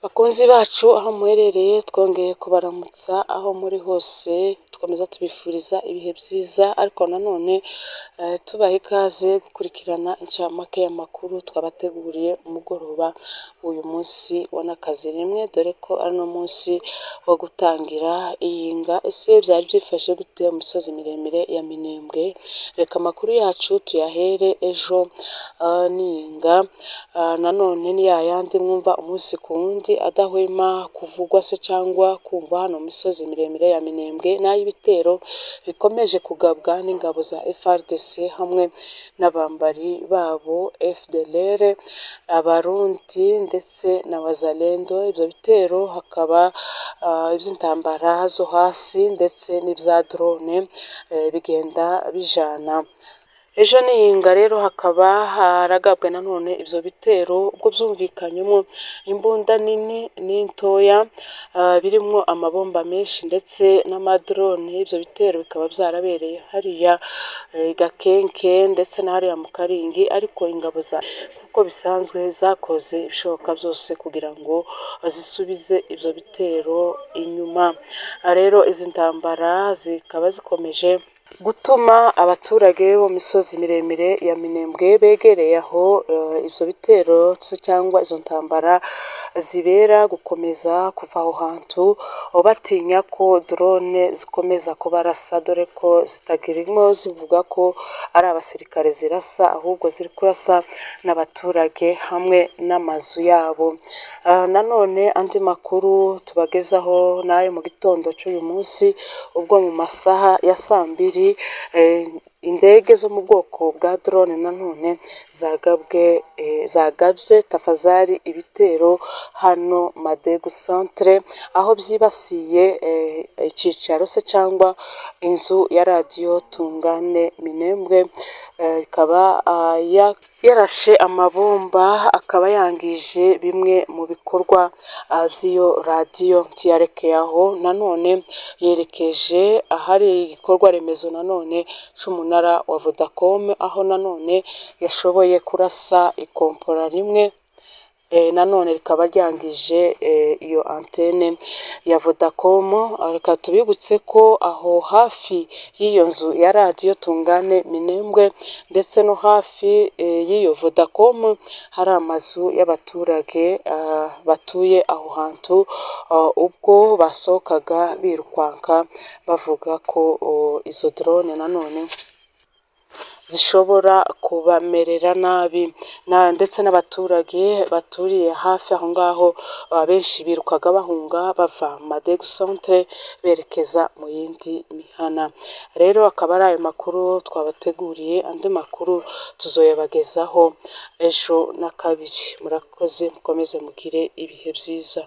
Bakunzi bacu aho muherereye twongeye kubaramutsa aho muri hose dukomeza tubifuriza ibihe byiza ariko nanone tubaha ikaze gukurikirana incamake y'amakuru twabateguriye umugoroba uyu munsi w'akazi rimwe dore ko ari no munsi wo gutangira iyinga. Ese byari byifashe gute mu misozi miremire ya Minembwe? Reka amakuru yacu tuyahere ejo n'iyinga. Nanone ni yayandi mwumva umunsi ku wundi adahwema kuvugwa se cyangwa kumva hano mu misozi miremire ya Minembwe, n'ay'ibitero bikomeje kugabwa n'ingabo za FARDC hamwe n'abambari babo FDLR, abarundi ndetse na wazalendo. Ibyo bitero hakaba iby'intambara zo hasi ndetse n'ibya drone bigenda bijana. Ejo n'iyinga rero hakaba haragabwe nanone ibyo bitero ubwo byumvikanyemo imbunda nini n'intoya birimo amabomba menshi ndetse n'amadrone. Ibyo bitero bikaba byarabereye hariya Gakenke ndetse na hariya mu Karingi, ariko ingabo za kuko bisanzwe zakoze ibishoboka byose kugira ngo zisubize ibyo bitero inyuma. Rero izi ntambara zikaba zikomeje gutuma abaturage bo mu misozi miremire ya Minembwe begereye aho ibyo bitero cyangwa izo ntambara zibera gukomeza kuva aho hantu batinya ko drone zikomeza kubarasa, dore ko zitagirimo zivuga ko ari abasirikare zirasa, ahubwo ziri kurasa n'abaturage hamwe n'amazu yabo. Nanone andi makuru tubagezaho n'ayo mu gitondo cy'uyu munsi ubwo mu masaha ya 2:00 indege zo mu bwoko bwa drone nanone zagabye tafazari ibitero hano Madegu centre, aho byibasiye icyicaro se cyangwa inzu ya radiyo Tungane Minembwe. Ikaba yarashe amabomba akaba yangije bimwe mu bikorwa by'iyo radiyo. Ntiyarekeye aho, nanone yerekeje ahari igikorwa remezo nanone cy'umunara wa Vodacom, aho nanone yashoboye kurasa ikompora rimwe nanone rikaba ryangije iyo antene ya Vodacom. Reka tubibutse ko aho hafi y'iyo nzu ya radiyo Tungane Minembwe ndetse no hafi y'iyo Vodacom hari amazu y'abaturage batuye aho hantu, ubwo basohokaga birukwanka bavuga ko izo drone nanone zishobora kubamerera nabi, ndetse n'abaturage baturiye hafi aho ngaho benshi birukaga bahunga bava Madegu centre berekeza mu yindi mihana. Rero akaba ari ayo makuru twabateguriye, andi makuru tuzoyabagezaho ejo na kabiri. Murakoze, mukomeze mugire ibihe byiza.